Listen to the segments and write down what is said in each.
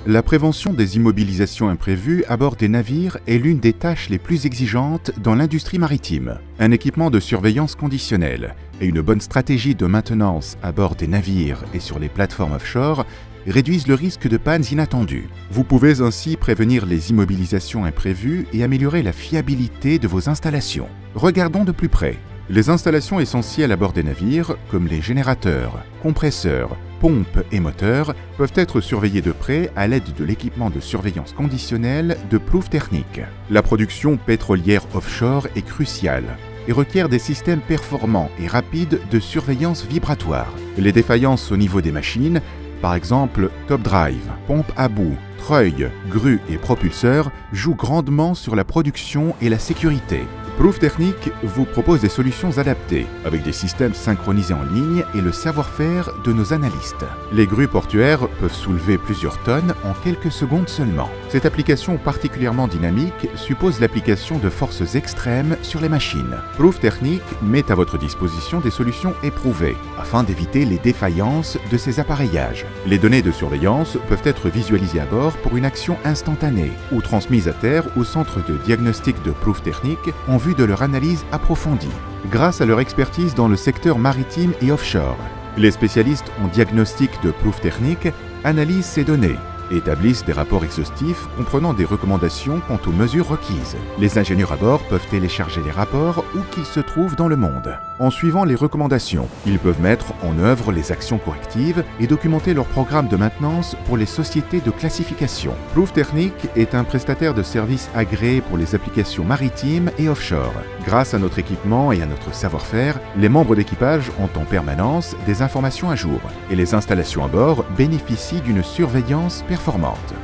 La prévention des immobilisations imprévues à bord des navires est l'une des tâches les plus exigeantes dans l'industrie maritime. Un équipement de surveillance conditionnelle et une bonne stratégie de maintenance à bord des navires et sur les plateformes offshore réduisent le risque de pannes inattendues. Vous pouvez ainsi prévenir les immobilisations imprévues et améliorer la fiabilité de vos installations. Regardons de plus près. Les installations essentielles à bord des navires, comme les générateurs, compresseurs, pompes et moteurs, peuvent être surveillées de près à l'aide de l'équipement de surveillance conditionnelle de Plouf Technic. La production pétrolière offshore est cruciale et requiert des systèmes performants et rapides de surveillance vibratoire. Les défaillances au niveau des machines, par exemple top drive, pompe à bout, treuil, grue et propulseur, jouent grandement sur la production et la sécurité. Plouf Technic vous propose des solutions adaptées, avec des systèmes synchronisés en ligne et le savoir-faire de nos analystes. Les grues portuaires peuvent soulever plusieurs tonnes en quelques secondes seulement. Cette application particulièrement dynamique suppose l'application de forces extrêmes sur les machines. Plouf Technic met à votre disposition des solutions éprouvées, afin d'éviter les défaillances de ces appareillages. Les données de surveillance peuvent être visualisées à bord pour une action instantanée, ou transmises à terre au centre de diagnostic de Plouf Technic en vue de leur analyse approfondie, grâce à leur expertise dans le secteur maritime et offshore. Les spécialistes en diagnostic de Plouf Technic analysent ces données et établissent des rapports exhaustifs comprenant des recommandations quant aux mesures requises. Les ingénieurs à bord peuvent télécharger les rapports où qu'ils se trouvent dans le monde. En suivant les recommandations, ils peuvent mettre en œuvre les actions correctives et documenter leur programme de maintenance pour les sociétés de classification. Plouf Technic est un prestataire de services agréé pour les applications maritimes et offshore. Grâce à notre équipement et à notre savoir-faire, les membres d'équipage ont en permanence des informations à jour et les installations à bord bénéficient d'une surveillance performante.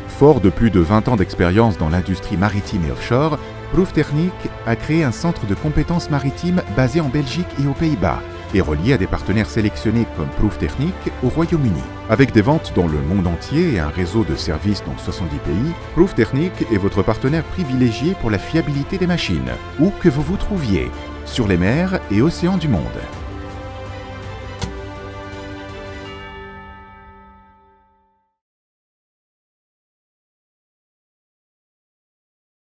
Fort de plus de 20 ans d'expérience dans l'industrie maritime et offshore, Plouf Technic a créé un centre de compétences maritimes basé en Belgique et aux Pays-Bas et relié à des partenaires sélectionnés comme Plouf Technic au Royaume-Uni. Avec des ventes dans le monde entier et un réseau de services dans 70 pays, Plouf Technic est votre partenaire privilégié pour la fiabilité des machines, où que vous vous trouviez, sur les mers et océans du monde.